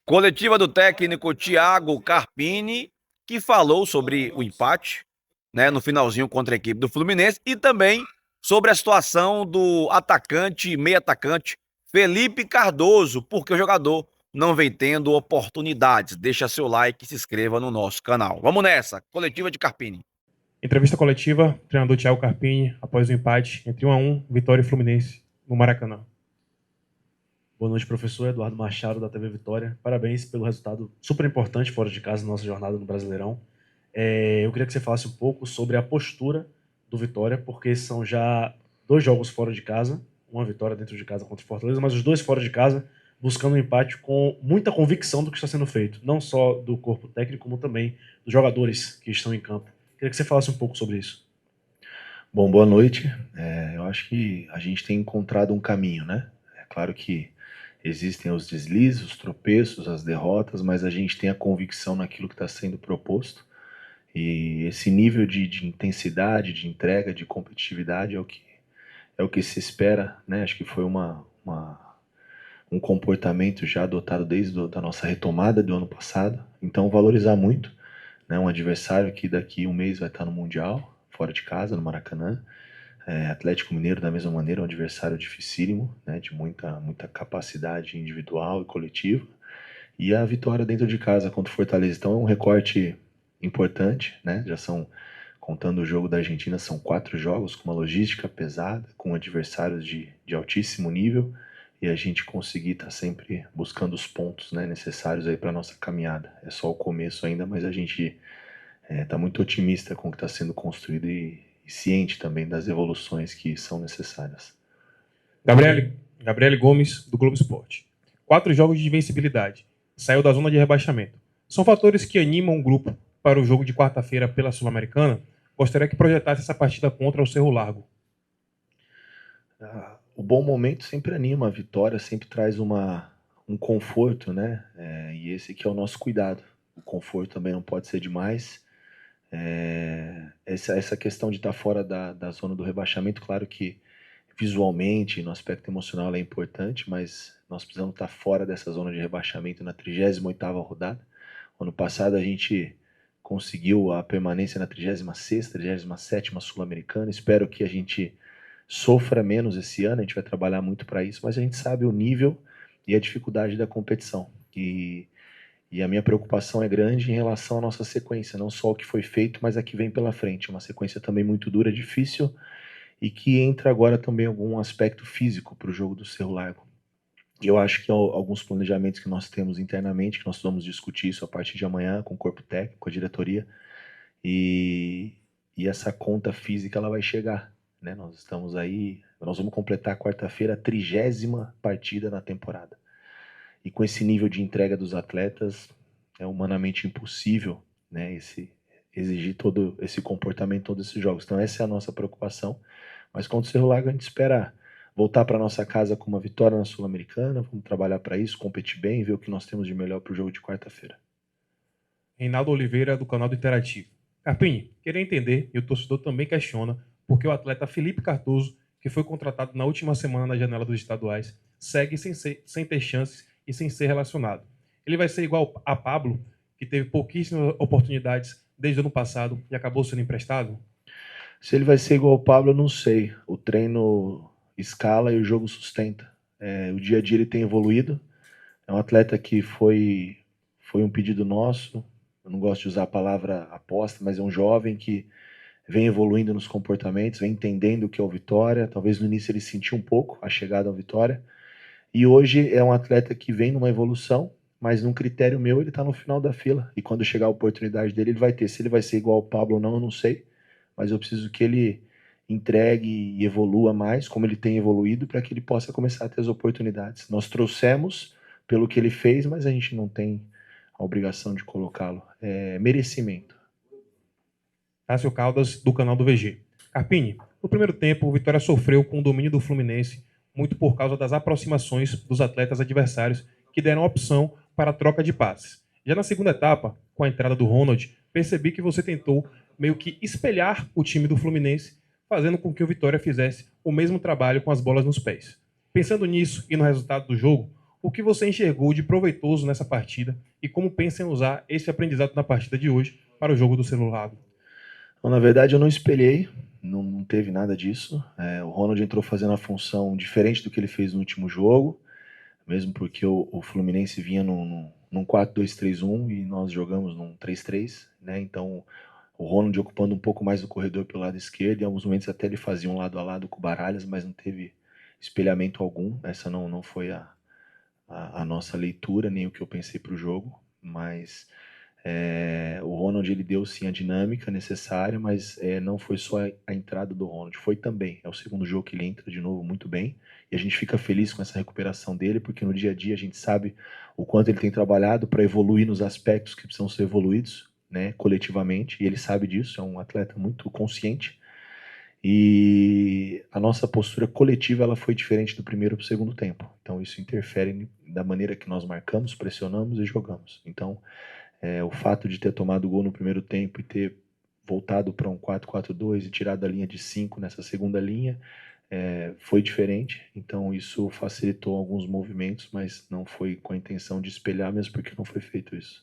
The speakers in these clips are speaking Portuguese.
Coletiva do técnico Thiago Carpini, que falou sobre o empate, né, no finalzinho contra a equipe do Fluminense e também sobre a situação do atacante, meio atacante, Felipe Cardoso, porque o jogador não vem tendo oportunidades. Deixa seu like e se inscreva no nosso canal. Vamos nessa, coletiva de Carpini. Entrevista coletiva, treinador Thiago Carpini, após o empate entre 1-1, Vitória e Fluminense, no Maracanã. Boa noite, professor Eduardo Machado, da TV Vitória. Parabéns pelo resultado super importante fora de casa na nossa jornada no Brasileirão. Eu queria que você falasse um pouco sobre a postura do Vitória, porque são já 2 jogos fora de casa, uma vitória dentro de casa contra o Fortaleza, mas os 2 fora de casa, buscando um empate com muita convicção do que está sendo feito, não só do corpo técnico, como também dos jogadores que estão em campo. Queria que você falasse um pouco sobre isso. Bom, boa noite. Eu acho que a gente tem encontrado um caminho, né? É claro que existem os deslizes, os tropeços, as derrotas, mas a gente tem a convicção naquilo que está sendo proposto. E esse nível de intensidade, de entrega, de competitividade é o que se espera, né? Acho que foi um comportamento já adotado desde a nossa retomada do ano passado. Então, valorizar muito, né? Um adversário que daqui um mês vai estar no Mundial, fora de casa, no Maracanã. Atlético Mineiro, da mesma maneira, é um adversário dificílimo, né? De muita capacidade individual e coletiva. E a vitória dentro de casa contra o Fortaleza. Então, é um recorte importante, né? Já são, contando o jogo da Argentina, são 4 jogos com uma logística pesada, com adversários de altíssimo nível, e a gente conseguir estar sempre buscando os pontos, né, necessários aí para nossa caminhada. É só o começo ainda, mas a gente está muito otimista com o que está sendo construído e ciente também das evoluções que são necessárias. Gabriele Gomes, do Globo Esporte. 4 jogos de invencibilidade. Saiu da zona de rebaixamento. São fatores que animam o grupo para o jogo de quarta-feira pela Sul-Americana? Gostaria que projetasse essa partida contra o Cerro Largo. O bom momento sempre anima, a vitória sempre traz um conforto, né? E esse que é o nosso cuidado. O conforto também não pode ser demais. Essa questão de estar fora da zona do rebaixamento, claro que visualmente, no aspecto emocional, ela é importante, mas nós precisamos estar fora dessa zona de rebaixamento na 38ª rodada. Ano passado a gente conseguiu a permanência na 36ª, 37ª Sul-Americana. Espero que a gente sofra menos esse ano, a gente vai trabalhar muito para isso, mas a gente sabe o nível e a dificuldade da competição. E a minha preocupação é grande em relação à nossa sequência, não só o que foi feito, mas a que vem pela frente. Uma sequência também muito dura, difícil, e que entra agora também algum aspecto físico para o jogo do Cerro Largo. Eu acho que alguns planejamentos que nós temos internamente, que nós vamos discutir isso a partir de amanhã com o corpo técnico, com a diretoria, e essa conta física ela vai chegar, né? Nós estamos aí, nós vamos completar quarta-feira a 30ª partida na temporada. E com esse nível de entrega dos atletas, é humanamente impossível, né, exigir todo esse comportamento, todos esses jogos. Então essa é a nossa preocupação. Mas contra o Cerro Largo a gente espera voltar para nossa casa com uma vitória na Sul-Americana, vamos trabalhar para isso, competir bem, ver o que nós temos de melhor para o jogo de quarta-feira. Reinaldo Oliveira, do canal do Interativo. Carpini, queria entender, e o torcedor também questiona, porque o atleta Felipe Cardoso, que foi contratado na última semana na janela dos estaduais, segue sem ter chances e sem ser relacionado. Ele vai ser igual a Pablo, que teve pouquíssimas oportunidades desde o ano passado e acabou sendo emprestado? Se ele vai ser igual ao Pablo, eu não sei. O treino escala e o jogo sustenta. O dia a dia ele tem evoluído. É um atleta que foi um pedido nosso. Eu não gosto de usar a palavra aposta, mas é um jovem que vem evoluindo nos comportamentos, vem entendendo o que é o Vitória. Talvez no início ele sentiu um pouco a chegada ao Vitória. E hoje é um atleta que vem numa evolução, mas num critério meu ele está no final da fila. E quando chegar a oportunidade dele, ele vai ter. Se ele vai ser igual ao Pablo ou não, eu não sei. Mas eu preciso que ele entregue e evolua mais, como ele tem evoluído, para que ele possa começar a ter as oportunidades. Nós trouxemos pelo que ele fez, mas a gente não tem a obrigação de colocá-lo. É merecimento. Cássio Caldas, do canal do VG. Carpini, no primeiro tempo, o Vitória sofreu com o domínio do Fluminense, muito por causa das aproximações dos atletas adversários, que deram opção para a troca de passes. Já na segunda etapa, com a entrada do Ronald, percebi que você tentou meio que espelhar o time do Fluminense, fazendo com que o Vitória fizesse o mesmo trabalho com as bolas nos pés. Pensando nisso e no resultado do jogo, O que você enxergou de proveitoso nessa partida e como pensa em usar esse aprendizado na partida de hoje para o jogo do celular? Então, na verdade, eu não espelhei, não teve nada disso. O Ronald entrou fazendo a função diferente do que ele fez no último jogo, mesmo porque o Fluminense vinha num 4-2-3-1 e nós jogamos num 3-3, né? Então, o Ronald ocupando um pouco mais do corredor pelo lado esquerdo, em alguns momentos até ele fazia um lado a lado com o Baralhas, mas não teve espelhamento algum. Essa não foi a nossa leitura, nem o que eu pensei para o jogo, mas o Ronald ele deu sim a dinâmica necessária, mas não foi só a entrada do Ronald, foi também. É o segundo jogo que ele entra de novo muito bem, e a gente fica feliz com essa recuperação dele, porque no dia a dia a gente sabe o quanto ele tem trabalhado para evoluir nos aspectos que precisam ser evoluídos, né, coletivamente, e ele sabe disso, é um atleta muito consciente. E a nossa postura coletiva ela foi diferente do primeiro para o segundo tempo. Então isso interfere da maneira que nós marcamos, pressionamos e jogamos. Então o fato de ter tomado gol no primeiro tempo e ter voltado para um 4-4-2 e tirado a linha de 5 nessa segunda linha foi diferente. Então isso facilitou alguns movimentos, mas não foi com a intenção de espelhar, mesmo porque não foi feito isso.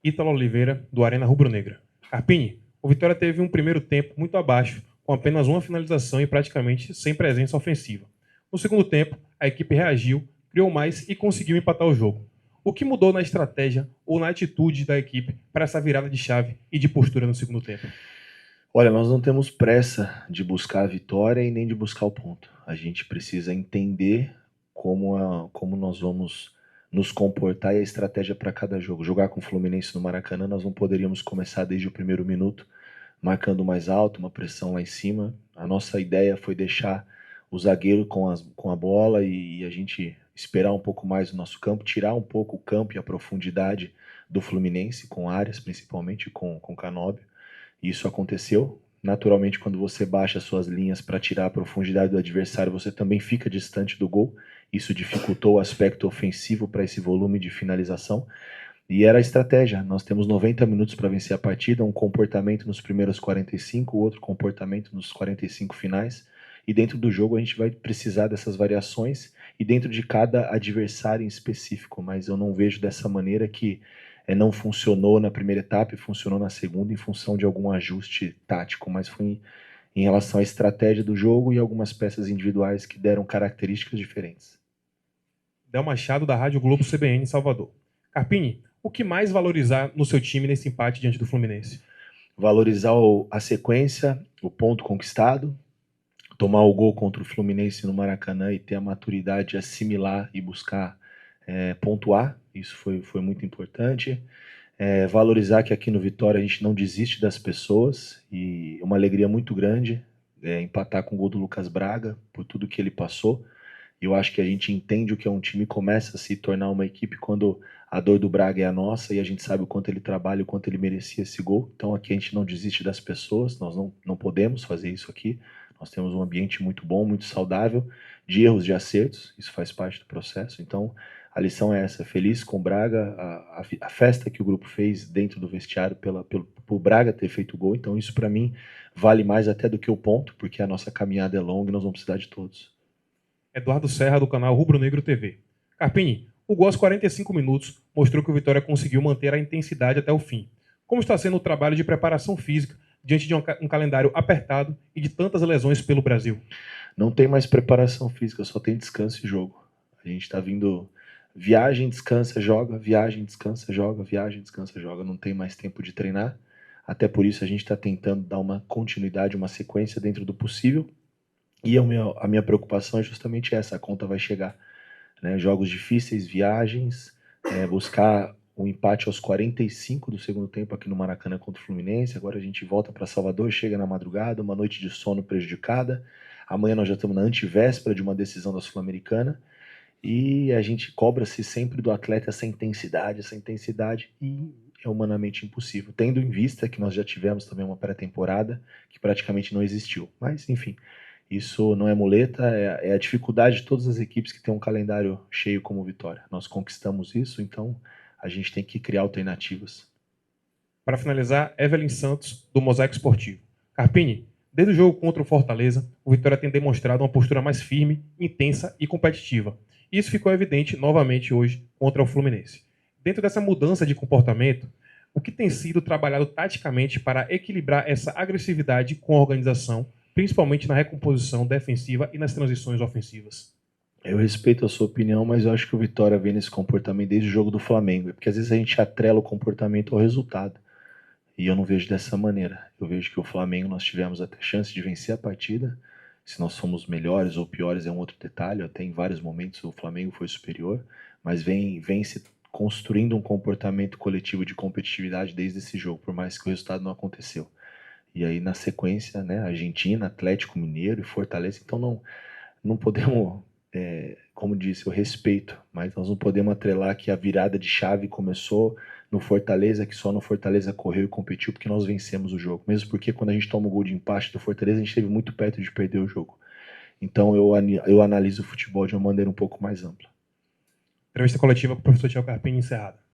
Ítalo Oliveira, do Arena Rubro-Negra. Carpini, o Vitória teve um primeiro tempo muito abaixo, com apenas uma finalização e praticamente sem presença ofensiva. No segundo tempo, a equipe reagiu, criou mais e conseguiu empatar o jogo. O que mudou na estratégia ou na atitude da equipe para essa virada de chave e de postura no segundo tempo? Olha, nós não temos pressa de buscar a vitória e nem de buscar o ponto. A gente precisa entender como nós vamos nos comportar e a estratégia para cada jogo. Jogar com o Fluminense no Maracanã, nós não poderíamos começar desde o primeiro minuto marcando mais alto, uma pressão lá em cima. A nossa ideia foi deixar o zagueiro com a bola e a gente esperar um pouco mais o nosso campo, tirar um pouco o campo e a profundidade do Fluminense, com Arias principalmente, com Canóbio. Isso aconteceu. Naturalmente, quando você baixa suas linhas para tirar a profundidade do adversário, você também fica distante do gol. Isso dificultou o aspecto ofensivo para esse volume de finalização. E era a estratégia. Nós temos 90 minutos para vencer a partida, um comportamento nos primeiros 45, outro comportamento nos 45 finais. E dentro do jogo a gente vai precisar dessas variações e dentro de cada adversário em específico. Mas eu não vejo dessa maneira que não funcionou na primeira etapa e funcionou na segunda em função de algum ajuste tático, mas foi em relação à estratégia do jogo e algumas peças individuais que deram características diferentes. Del Machado, da Rádio Globo CBN, Salvador. Carpini, o que mais valorizar no seu time nesse empate diante do Fluminense? Valorizar a sequência, o ponto conquistado, tomar o gol contra o Fluminense no Maracanã e ter a maturidade de assimilar e buscar pontuar, isso foi muito importante. Valorizar que aqui no Vitória a gente não desiste das pessoas e uma alegria muito grande empatar com o gol do Lucas Braga, por tudo que ele passou. Eu acho que a gente entende o que é um time e começa a se tornar uma equipe quando a dor do Braga é a nossa e a gente sabe o quanto ele trabalha, o quanto ele merecia esse gol. Então aqui a gente não desiste das pessoas, nós não podemos fazer isso aqui. Nós temos um ambiente muito bom, muito saudável, de erros, de acertos, isso faz parte do processo. Então a lição é essa, feliz com o Braga, a festa que o grupo fez dentro do vestiário por Braga ter feito o gol. Então isso para mim vale mais até do que o ponto, porque a nossa caminhada é longa e nós vamos precisar de todos. Eduardo Serra, do canal Rubro Negro TV. Carpini, o gol aos 45 minutos mostrou que o Vitória conseguiu manter a intensidade até o fim. Como está sendo o trabalho de preparação física diante de um calendário apertado e de tantas lesões pelo Brasil? Não tem mais preparação física, só tem descanso e jogo. A gente está vindo viagem, descansa, joga, viagem, descansa, joga, viagem, descansa, joga. Não tem mais tempo de treinar. Até por isso a gente está tentando dar uma continuidade, uma sequência dentro do possível. E a minha preocupação é justamente essa, a conta vai chegar. Né? Jogos difíceis, viagens, buscar um empate aos 45 do segundo tempo aqui no Maracanã contra o Fluminense. Agora a gente volta para Salvador, chega na madrugada, uma noite de sono prejudicada. Amanhã nós já estamos na antivéspera de uma decisão da Sul-Americana. E a gente cobra-se sempre do atleta essa intensidade e é humanamente impossível. Tendo em vista que nós já tivemos também uma pré-temporada que praticamente não existiu. Mas, enfim, isso não é muleta, é a dificuldade de todas as equipes que têm um calendário cheio como Vitória. Nós conquistamos isso, então a gente tem que criar alternativas. Para finalizar, Evelyn Santos, do Mosaico Esportivo. Carpini, desde o jogo contra o Fortaleza, o Vitória tem demonstrado uma postura mais firme, intensa e competitiva. Isso ficou evidente novamente hoje contra o Fluminense. Dentro dessa mudança de comportamento, o que tem sido trabalhado taticamente para equilibrar essa agressividade com a organização, principalmente na recomposição defensiva e nas transições ofensivas? Eu respeito a sua opinião, mas eu acho que o Vitória vem nesse comportamento desde o jogo do Flamengo. Porque às vezes a gente atrela o comportamento ao resultado. E eu não vejo dessa maneira. Eu vejo que o Flamengo nós tivemos até chance de vencer a partida. Se nós somos melhores ou piores é um outro detalhe. Até em vários momentos o Flamengo foi superior. Mas vem se construindo um comportamento coletivo de competitividade desde esse jogo, por mais que o resultado não aconteceu. E aí na sequência, né, Argentina, Atlético Mineiro e Fortaleza. Então não podemos, como disse, eu respeito, mas nós não podemos atrelar que a virada de chave começou no Fortaleza, que só no Fortaleza correu e competiu, porque nós vencemos o jogo. Mesmo porque quando a gente toma o gol de empate do Fortaleza, a gente esteve muito perto de perder o jogo. Então eu analiso o futebol de uma maneira um pouco mais ampla. Entrevista coletiva com o professor Thiago Carpini encerrada.